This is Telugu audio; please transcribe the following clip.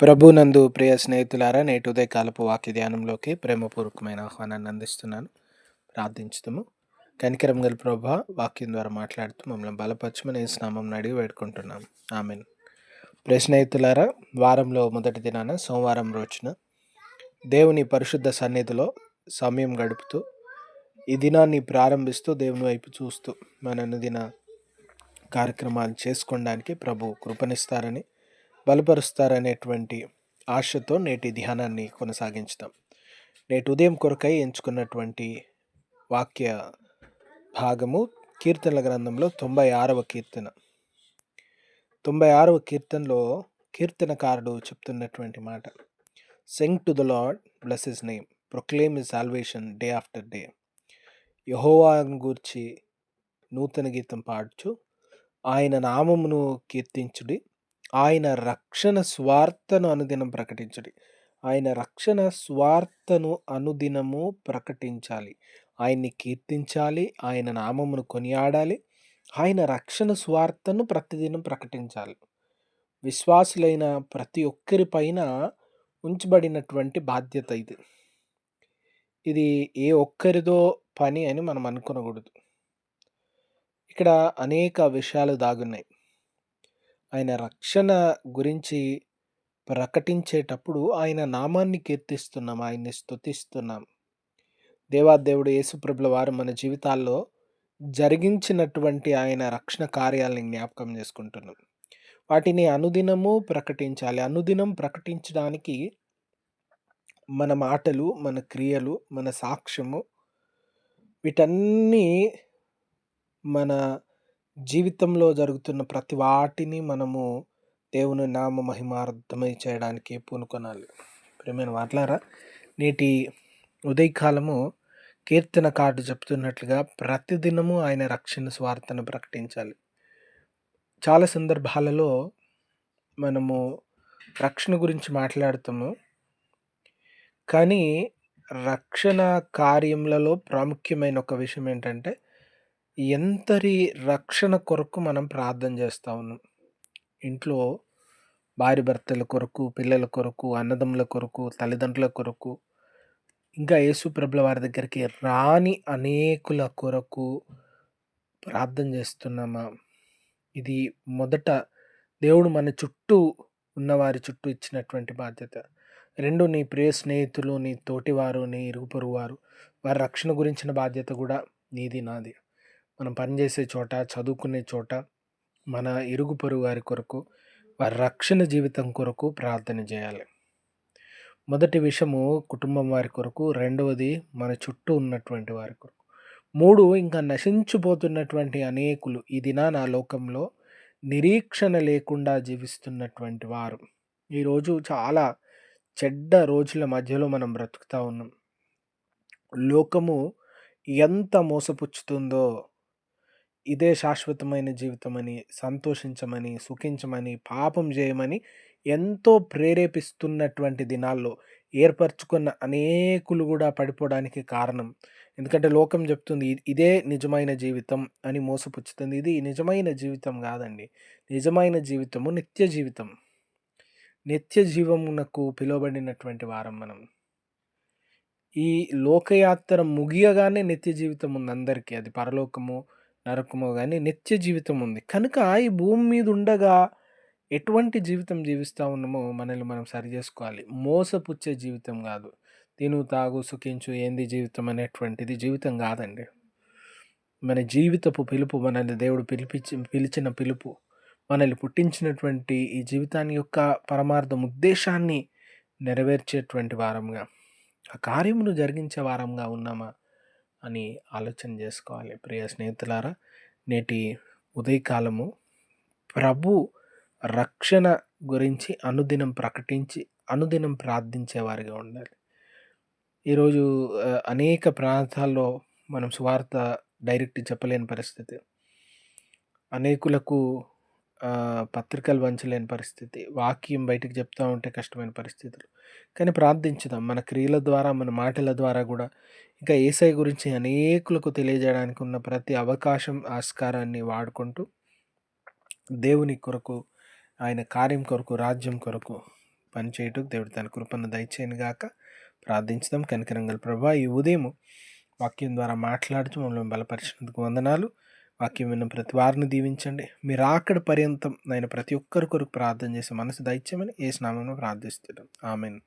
ప్రభునందు ప్రియ స్నేహితులారా, నేటి ఉదయకాలపు వాక్య ధ్యానంలోకి ప్రేమపూర్వకమైన ఆహ్వానాన్ని అందిస్తున్నాను. ప్రార్థించుదాము. కనికరం గల ప్రభువా, వాక్యం ద్వారా మాట్లాడుతూ మమ్మల్ని బలపరచమని యేసు నామమున అడిగి వేడుకుంటున్నాం. ఆమేన్. ప్రియ స్నేహితులారా, వారంలో మొదటి దినాన సోమవారం రోజున దేవుని పరిశుద్ధ సన్నిధిలో సమయం గడుపుతూ ఈ దినాన్ని ప్రారంభిస్తూ దేవుని వైపు చూస్తూ మన అనుదిన కార్యక్రమాలు చేసుకోవడానికి ప్రభు కృపనిస్తారని, బలపరుస్తారనేటువంటి ఆశతో నేటి ధ్యానాన్ని కొనసాగించుతాం. నేటి ఉదయం కొరకై ఎంచుకున్నటువంటి వాక్య భాగము కీర్తనల గ్రంథంలో 96వ కీర్తన. 96వ కీర్తనలో కీర్తనకారుడు చెప్తున్నటువంటి మాట: Singh to the lord, bless his name, proclaim his salvation day after day. యెహోవాను గూర్చి నూతన గీతం పాడుచు ఆయన నామమును కీర్తించుడి, ఆయన రక్షణ స్వార్థను అనుదినం ప్రకటించుడి. ఆయన రక్షణ స్వార్థను అనుదినము ప్రకటించాలి. ఆయన్ని కీర్తించాలి, ఆయన నామమును కొనియాడాలి, ఆయన రక్షణ స్వార్థను ప్రతిదినం ప్రకటించాలి. విశ్వాసులైన ప్రతి ఒక్కరి పైన ఉంచబడినటువంటి బాధ్యత ఇది. ఇది ఏ ఒక్కరిదో పని అని మనం అనుకోనకూడదు. ఇక్కడ అనేక విషయాలు దాగున్నాయి. ఆయన రక్షణ గురించి ప్రకటించేటప్పుడు ఆయన నామాన్ని కీర్తిస్తున్నాం, ఆయన్ని స్తుతిస్తున్నాం. దేవాదేవుడు యేసుప్రభుల వారు మన జీవితాల్లో జరిగించినటువంటి ఆయన రక్షణ కార్యాలని జ్ఞాపకం చేసుకుంటున్నాం. వాటిని అనుదినము ప్రకటించాలి. అనుదినం ప్రకటించడానికి మన మాటలు, మన క్రియలు, మన సాక్ష్యము, వీటన్నీ మన జీవితంలో జరుగుతున్న ప్రతి వాటిని మనము దేవుని నామ మహిమార్థమై చేయడానికి పూనుకొనాలి. ప్రియమైన వాట్లారా, నేటి ఉదయకాలము కీర్తనకారుడు చెప్తున్నట్లుగా ప్రతిదినము ఆయన రక్షణ స్వార్థను ప్రకటించాలి. చాలా సందర్భాలలో మనము రక్షణ గురించి మాట్లాడుతాము, కానీ రక్షణ కార్యములలో ప్రాముఖ్యమైన ఒక విషయం ఏంటంటే ఎంతరి రక్షణ కొరకు మనం ప్రార్థన చేస్తా ఉన్నాం. ఇంట్లో భార్య భర్తల కొరకు, పిల్లల కొరకు, అన్నదమ్ముల కొరకు, తల్లిదండ్రుల కొరకు, ఇంకా యేసు ప్రభుల వారి దగ్గరికి రాని అనేకుల కొరకు ప్రార్థన చేస్తున్నామా? ఇది మొదట దేవుడు మన చుట్టూ ఉన్నవారి చుట్టూ ఇచ్చినటువంటి బాధ్యత. 2, నీ ప్రియ స్నేహితులు, నీ తోటివారు, నీ ఇరుగు పొరుగు వారు, వారి రక్షణ గురించిన బాధ్యత కూడా నీది, నాది. మనం పనిచేసే చోట, చదువుకునే చోట మన ఇరుగు పొరుగు వారి కొరకు, వారి రక్షణ జీవితం కొరకు ప్రార్థన చేయాలి. మొదటి విషయము కుటుంబం వారి కొరకు, రెండవది మన చుట్టూ ఉన్నటువంటి వారి కొరకు, 3 ఇంకా నశించిపోతున్నటువంటి అనేకులు, ఈ దినాన లోకంలో నిరీక్షణ లేకుండా జీవిస్తున్నటువంటి వారు. ఈరోజు చాలా చెడ్డ రోజుల మధ్యలో మనం బ్రతుకుతా ఉన్నాం. లోకము ఎంత మోసపుచ్చుతుందో, ఇదే శాశ్వతమైన జీవితమని, సంతోషించమని, సుఖించమని, పాపం చేయమని ఎంతో ప్రేరేపిస్తున్నటువంటి దినాల్లో ఏర్పరచుకున్న అనేకులు కూడా పడిపోవడానికి కారణం. ఎందుకంటే లోకం చెప్తుంది ఇదే నిజమైన జీవితం అని మోసపుచ్చుతుంది. ఇది నిజమైన జీవితం కాదండి. నిజమైన జీవితము నిత్య జీవితం. నిత్య జీవమునకు పిలువబడినటువంటి వారం మనం. ఈ లోకయాత్ర ముగియగానే నిత్య జీవితం ఉంది అందరికీ. అది పరలోకము, నరకమో కానీ నిత్య జీవితం ఉంది. కనుక ఈ భూమి మీద ఉండగా ఎటువంటి జీవితం జీవిస్తూ ఉన్నామో మనల్ని మనం సరి చేసుకోవాలి. మోసపుచ్చే జీవితం కాదు. తిను, తాగు, సుఖించు, ఏంది జీవితం అనేటువంటిది జీవితం కాదండి. మన జీవితపు పిలుపు, మనల్ని దేవుడు పిలిచిన పిలుపు, మనల్ని పుట్టించినటువంటి ఈ జీవితాన్ని యొక్క పరమార్థం, ఉద్దేశాన్ని నెరవేర్చేటువంటి వారంగా, ఆ కార్యమును జరిగించే వారంగా ఉన్నామా అని ఆలోచన చేసుకోవాలి. ప్రియ స్నేహితులారా, నేటి ఉదయకాలము ప్రభు రక్షణ గురించి అనుదినం ప్రకటించి, అనుదినం ప్రార్థించేవారిగా ఉండాలి. ఈరోజు అనేక ప్రాంతాల్లో మనం సువార్త డైరెక్ట్ చెప్పలేని పరిస్థితి, అనేకులకు పత్రికలు పంచలేని పరిస్థితి, వాక్యం బయటకు చెప్తూ ఉంటే కష్టమైన పరిస్థితులు. కానీ ప్రార్థించుదాం. మన క్రియల ద్వారా, మన మాటల ద్వారా కూడా ఇంకా యేసయ్య గురించి అనేకులకు తెలియజేయడానికి ఉన్న ప్రతి అవకాశం, ఆస్కారాన్ని వాడుకుంటూ దేవుని కొరకు, ఆయన కార్యం కొరకు, రాజ్యం కొరకు పని చేయుటకు దేవుడు తన కృపను దయచేయను గాక. ప్రార్థించుదాం. కనికరం గల ప్రభువా, ఈ ఉదయం వాక్యం ద్వారా మాట్లాడుతూ మమ్మల్ని బలపరిచినందుకు వందనాలు. వాక్యం విన్న ప్రతి వారిని దీవించండి. మీరు అక్కడ పర్యంతం నేను ప్రతి ఒక్కరి కొరకు ప్రార్థన చేసే మనసు దయచేయమని యేసు నామములో ప్రార్థిస్తున్నాం. ఆమేన్.